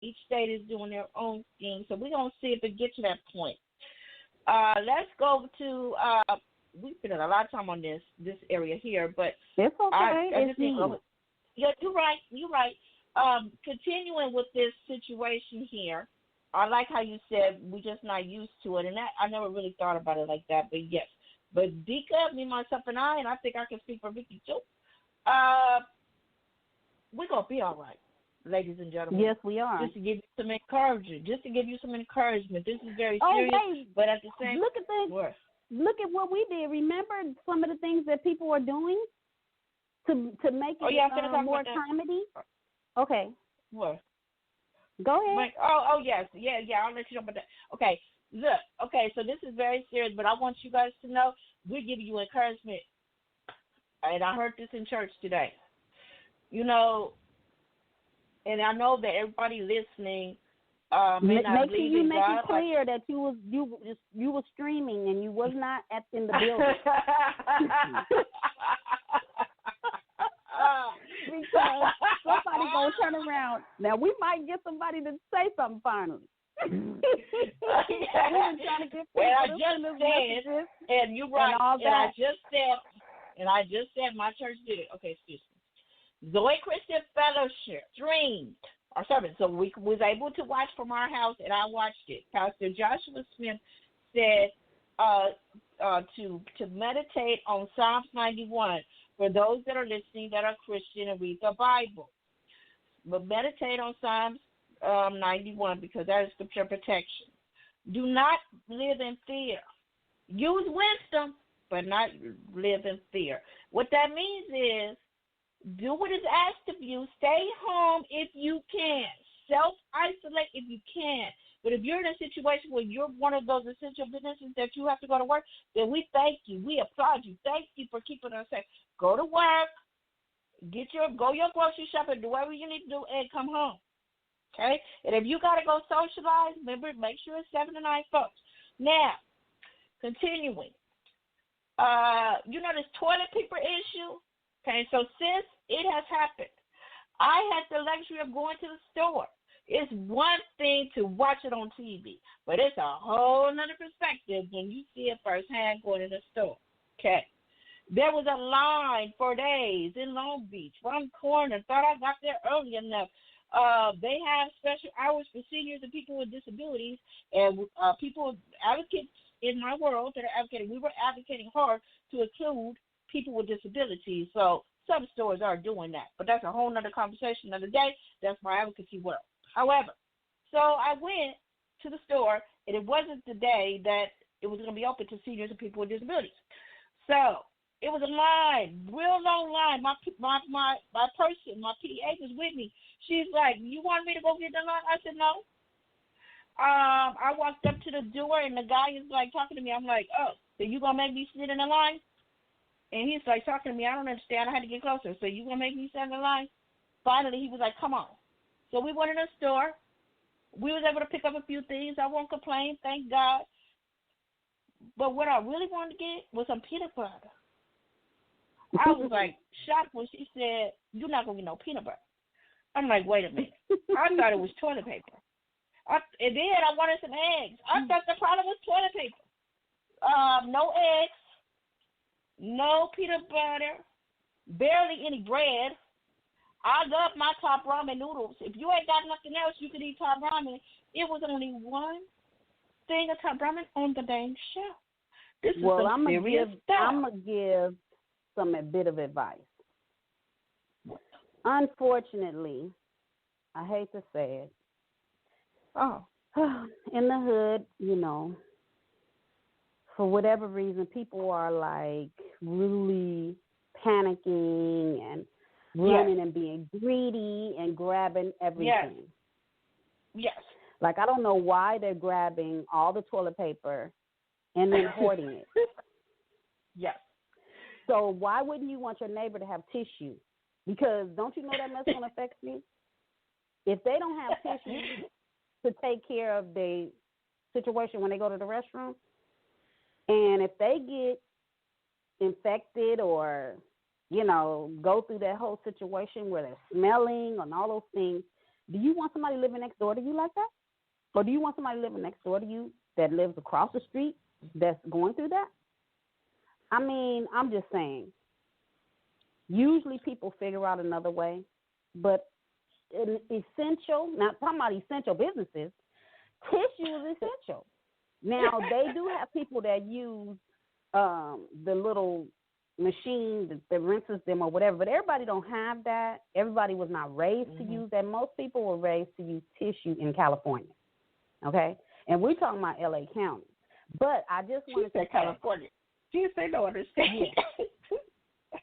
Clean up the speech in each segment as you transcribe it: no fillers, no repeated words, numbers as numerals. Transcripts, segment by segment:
Each state is doing their own thing, so we're gonna see if it gets to that point. Let's go to. We spent a lot of time on this area here, but It's okay. I It's just think. needed. Yeah, you're right. You're right. Continuing with this situation here, I like how you said we just not used to it, and that I never really thought about it like that. But yes, but Dika, me, myself, and I think I can speak for Vicky too. Uh, we're gonna be all right, ladies and gentlemen. Yes, we are. Just to give you some encouragement. Just to give you some encouragement. This is very Oh, serious, hey, but at the same look at this. what? Look at what we did. Remember some of the things that people are doing to make Oh it yeah, I'm gonna talk more about that. comedy. Okay, What? go ahead. Like, oh yes, yeah. I'll let you know about that. Okay, look. Okay, so this is very serious, but I want you guys to know we're giving you encouragement, and I heard this in church today. You know, and I know that everybody listening may not Make sure believe you in make God. it clear that you was streaming and you was not in the building. Because somebody gonna turn around. Now we might get somebody to say something finally. We've been trying to get people I to just send us said, messages and you're right, and all and I that. just said my church did it. Okay, excuse me. Zoe Christian Fellowship streamed our service, so we was able to watch from our house, and I watched it. Pastor Joshua Smith said to meditate on Psalms 91 for those that are listening that are Christian and read the Bible. But meditate on Psalms 91 because that is scripture protection. Do not live in fear. Use wisdom, but not live in fear. What that means is do what is asked of you. Stay home if you can. Self-isolate if you can. But if you're in a situation where you're one of those essential businesses that you have to go to work, then we thank you. We applaud you. Thank you for keeping us safe. Go to work, go your grocery shopping, do whatever you need to do, and come home. Okay? And if you got to go socialize, remember, make sure it's 7 to 9 folks. Now, continuing. This toilet paper issue? Okay, so since it has happened, I had the luxury of going to the store. It's one thing to watch it on TV, but it's a whole other perspective when you see it firsthand going to the store. Okay. There was a line for days in Long Beach, one corner. Thought I got there early enough. They have special hours for seniors and people with disabilities, and people, advocates in my world that are advocating. We were advocating hard to include people with disabilities. So some stores are doing that, but that's a whole nother conversation another day. That's my advocacy world. However, so I went to the store, and it wasn't the day that it was going to be open to seniors and people with disabilities. So it was a line, real long line. My person, my PA was with me. She's like, "You want me to go get the line?" I said, "No." I walked up to the door, and the guy is like talking to me. I'm like, "Oh, so you gonna make me sit in the line?" And he's like talking to me. I don't understand. I had to get closer. So you gonna make me stand in the line? Finally, he was like, "Come on." So we went in the store. We was able to pick up a few things. I won't complain, thank God. But what I really wanted to get was some peanut butter. I was like shocked when she said, "You're not gonna get no peanut butter." I'm like, wait a minute. I thought it was toilet paper. And then I wanted some eggs. I thought the problem was toilet paper. No eggs, no peanut butter, barely any bread. I love my top ramen noodles. If you ain't got nothing else, you could eat top ramen. It was only one thing of top ramen on the dang shelf. This is some serious stuff. I'm going to give a bit of advice. Unfortunately, I hate to say it. Oh. In the hood, for whatever reason, people are like really panicking and running and being greedy and grabbing everything. Yes. Like, I don't know why they're grabbing all the toilet paper and then hoarding it. Yes. So why wouldn't you want your neighbor to have tissue? Because don't you know that mess going to affect you? If they don't have tissue to take care of the situation when they go to the restroom, and if they get infected or go through that whole situation where they're smelling and all those things, Do you want somebody living next door to you like that? Or do you want somebody living next door to you that lives across the street that's going through that? I mean, I'm just saying. Usually people figure out another way, but in essential, now talking about essential businesses, tissue is essential. Now, they do have people that use the little machine that rinses them or whatever, but everybody don't have that. Everybody was not raised to use that. Most people were raised to use tissue in California, okay? And we're talking about L.A. County. But I just want to say California. She say no understand. Yeah.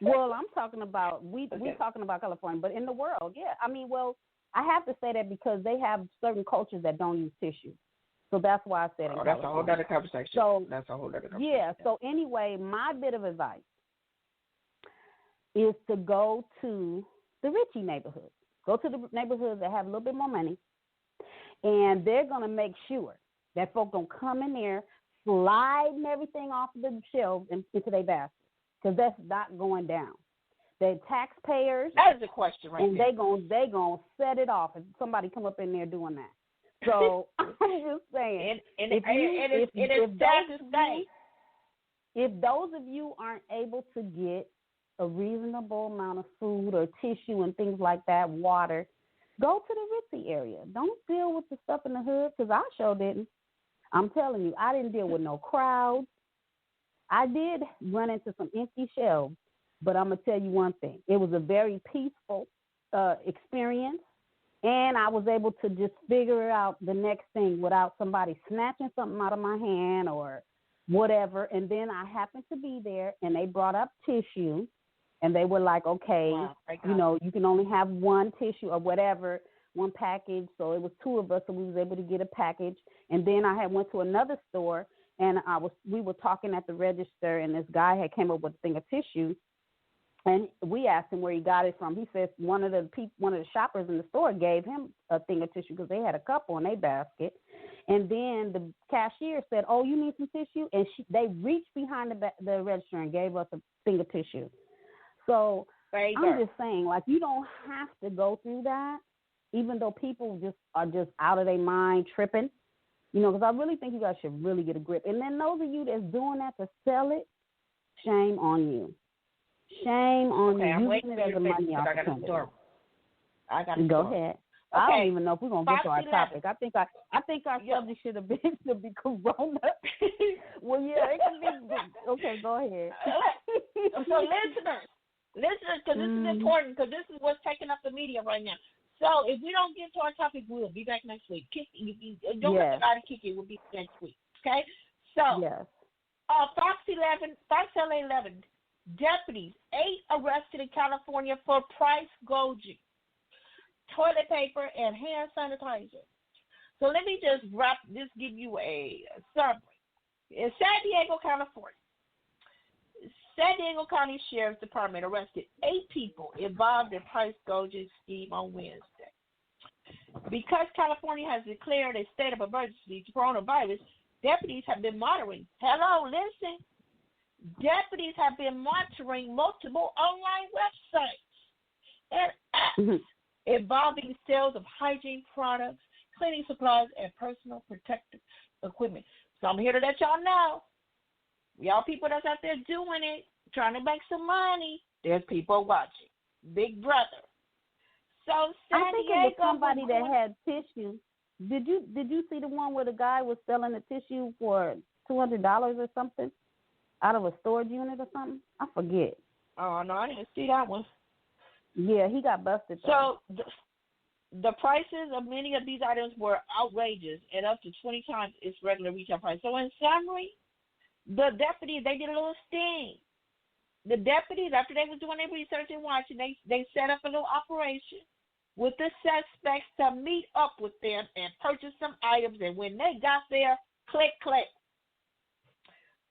Well, I'm talking about, we're talking about California, but in the world, yeah. I mean, well, I have to say that because they have certain cultures that don't use tissue. So that's why I said it. That's a whole other conversation. So, that's a whole other conversation. Yeah, so anyway, my bit of advice is to go to the Richie neighborhoods. Go to the neighborhoods that have a little bit more money, and they're going to make sure that folks don't come in there sliding everything off the shelves into their basket, because that's not going down. The taxpayers. That is a question right and there. And they gonna set it off if somebody come up in there doing that. So I'm just saying, if those of you aren't able to get a reasonable amount of food or tissue and things like that, water, go to the ritzy area. Don't deal with the stuff in the hood, because I sure didn't. I'm telling you, I didn't deal with no crowds. I did run into some empty shelves, but I'm going to tell you one thing. It was a very peaceful experience, and I was able to just figure out the next thing without somebody snatching something out of my hand or whatever. And then I happened to be there, and they brought up tissue, and they were like, okay, you can only have one tissue or whatever, one package. So it was two of us, so we was able to get a package. And then I had went to another store, and we were talking at the register, and this guy had came up with a thing of tissue, and we asked him where he got it from. He says one of the shoppers in the store gave him a thing of tissue because they had a couple in their basket. And then the cashier said, "Oh, you need some tissue?" And they reached behind the register and gave us a thing of tissue. So I'm just saying, like, you don't have to go through that, even though people are just out of their mind tripping. You know, because I really think you guys should really get a grip. And then those of you that's doing that to sell it, shame on you. Shame on you. I'm using it as a money opportunity. I got to go ahead. Okay. I don't even know if we're gonna get to our topic. I think our subject should be Corona. Well, yeah, it can be. Okay, go ahead. So listeners, because this is important, because this is what's taking up the media right now. So if we don't get to our topic, we'll be back next week. Don't let the guy kick it. We'll be next week. Okay. So Fox 11 deputies, 8 arrested in California for price gouging, toilet paper, and hand sanitizer. So let me just give you a summary. In San Diego, California, San Diego County Sheriff's Department arrested 8 people involved in price gouging scheme on Wednesday. Because California has declared a state of emergency to coronavirus, deputies have been monitoring. Deputies have been monitoring multiple online websites and apps involving sales of hygiene products, cleaning supplies, and personal protective equipment. So I'm here to let y'all know, y'all people that's out there doing it, trying to make some money, there's people watching. Big brother. So San I think it was somebody that had tissue. Did you see the one where the guy was selling the tissue for $200 or something out of a storage unit or something? I forget. Oh no, I didn't see that one. Yeah, he got busted. Though. So the prices of many of these items were outrageous and up to 20 times its regular retail price. So in summary, the deputies, they did a little sting. The deputies, after they was doing their research and watching, they set up a little operation with the suspects to meet up with them and purchase some items. And when they got there, click.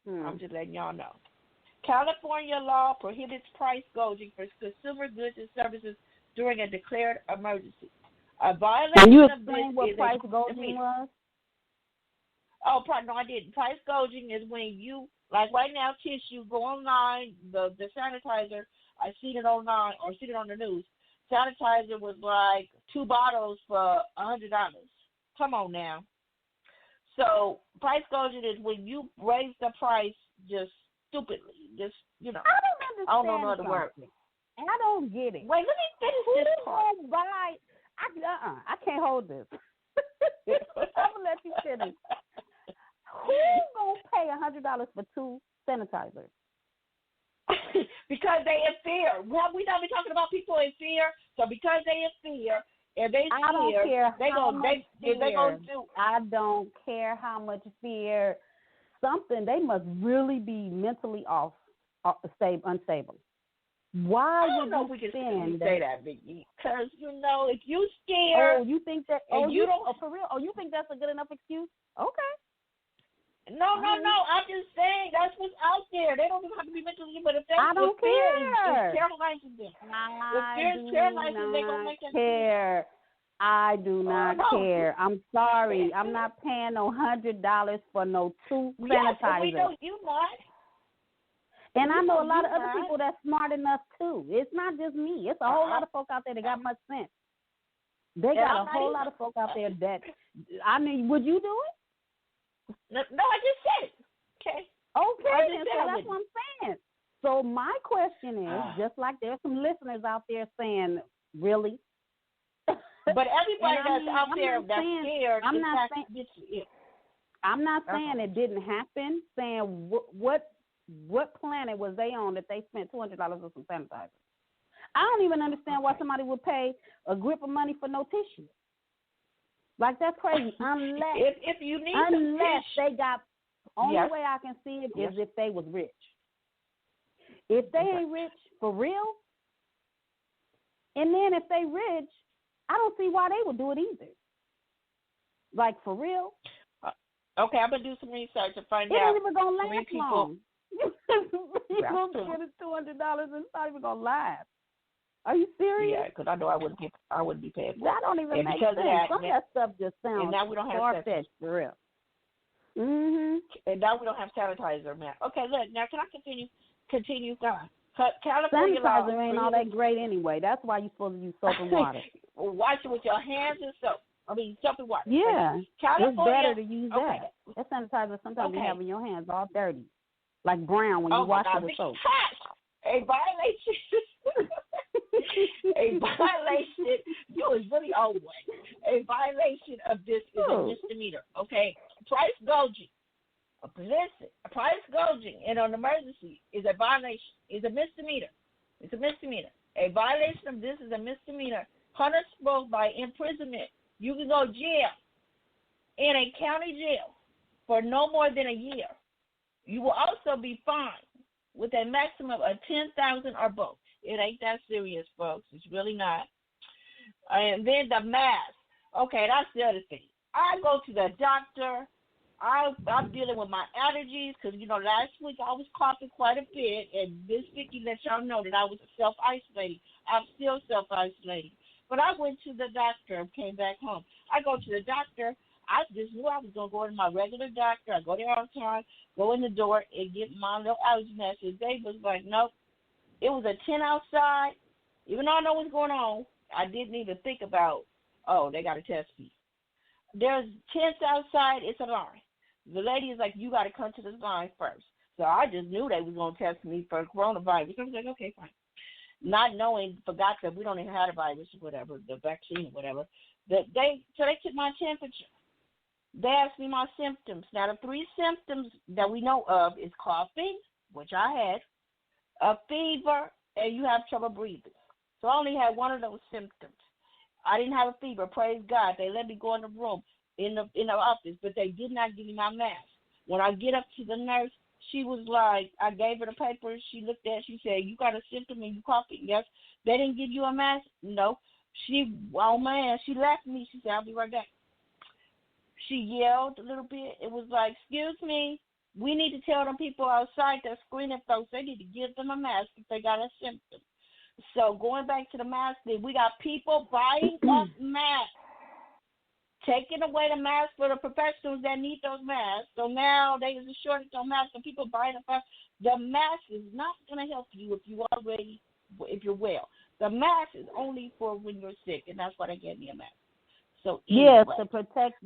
I'm just letting y'all know. California law prohibits price gouging for consumer goods and services during a declared emergency. A violation Can you of explain this what is price gouging was? Oh, no, I didn't. Price gouging is when you, like right now, tissue, go online, the sanitizer, I seen it online or seen it on the news. sanitizer was like 2 bottles for $100. Come on now. So price gouging is when you raise the price just stupidly. Just, I don't understand. I don't know another word. I don't get it. Wait, let me finish this part. Who buy? I can't hold this. I'm gonna let you finish. Who gonna pay $100 for 2 sanitizers? Because they in fear. Well, we don't be talking about people in fear. So because they in fear and they I don't care they how gonna much fear. they gonna do. I don't care how much fear. Something they must really be mentally unstable. Why I don't would know you if we can spend say that, Biggie. Because if you scared. Oh, you think that? And you don't. Oh, for real? Oh, you think that's a good enough excuse? Okay. No. I'm just saying that's what's out there. They don't even have to be mentally, but if they I don't care. It's paralyzing them. If fear is paralyzing, they gonna make that care. I do not care. I'm sorry. I'm not paying no $100 for no 2 sanitizers. Yes, we know you not. And I know a lot of other people that's smart enough too. It's not just me. It's a whole lot of folk out there that got much sense. They got a whole lot of folk out there that. I mean, would you do it? No, I just said it. Okay. Okay, then, so that's what I'm saying. So my question is, just like there's some listeners out there saying, really? But everybody that's out there that's scared, I'm not saying it didn't happen. Saying what planet was they on that they spent $200 on some sanitizer? I don't even understand why somebody would pay a grip of money for no tissue. Like, that's crazy. Unless if you need they got, only way I can see it is if they was rich. If they ain't rich for real, and then if they rich, I don't see why they would do it either. Like, for real. Okay, I'm gonna do some research to find out. It ain't even gonna last people. long. You gonna get it $200 and it's not even gonna last. Are you serious? Yeah, because I know I wouldn't be paying for it. That don't even make sense. Some of that stuff just sounds and now we don't have far-fetched for real. Mhm. And now we don't have sanitizer, man. Okay, look. Now can I continue? God. California sanitizer ain't all that great anyway. That's why you're supposed to use soap and water. Wash it with your hands and soap. Soap and water. Yeah, it's better to use that. Okay. That sanitizer sometimes you have in your hands all dirty, like brown when you wash it with soap. A violation. A violation. You is really old way. A violation of this is a misdemeanor. Okay, price gouging. Listen, a price gouging in an emergency is a violation. Is a misdemeanor. It's a misdemeanor. A violation of this is a misdemeanor, punishable by imprisonment. You can go jail in a county jail for no more than a year. You will also be fined with a maximum of $10,000 or both. It ain't that serious, folks. It's really not. And then the mask. Okay, that's the other thing. I go to the doctor. I'm dealing with my allergies because, last week I was coughing quite a bit, and Miss Vicki let y'all know that I was self-isolating. I'm still self-isolating. But I went to the doctor and came back home. I go to the doctor. I just knew I was going to go to my regular doctor. I go there all the time, go in the door, and get my little allergy mask. And they was like, nope. It was a 10 outside. Even though I know what's going on, I didn't even think about, they got to test me. There's tents outside. It's a line. The lady is like, you got to come to this line first. So I just knew they was going to test me for coronavirus. I was like, okay, fine. Not knowing, forgot that we don't even have a virus or whatever, the vaccine or whatever. So they took my temperature. They asked me my symptoms. Now, the 3 symptoms that we know of is coughing, which I had, a fever, and you have trouble breathing. So I only had one of those symptoms. I didn't have a fever, praise God. They let me go in the room, in the office, but they did not give me my mask. When I get up to the nurse, she was like, I gave her the paper. She looked at it. She said, you got a symptom and you coughing? Yes. They didn't give you a mask? No. She left me. She said, I'll be right back. She yelled a little bit. It was like, excuse me, we need to tell them people outside that screening folks, they need to give them a mask if they got a symptom. So going back to the mask thing, we got people buying up masks, taking away the masks for the professionals that need those masks. So now there's a shortage on masks, and people buying up masks. The mask is not going to help you if you're well. The mask is only for when you're sick, and that's why they gave me a mask. So Yes, anyway. to protect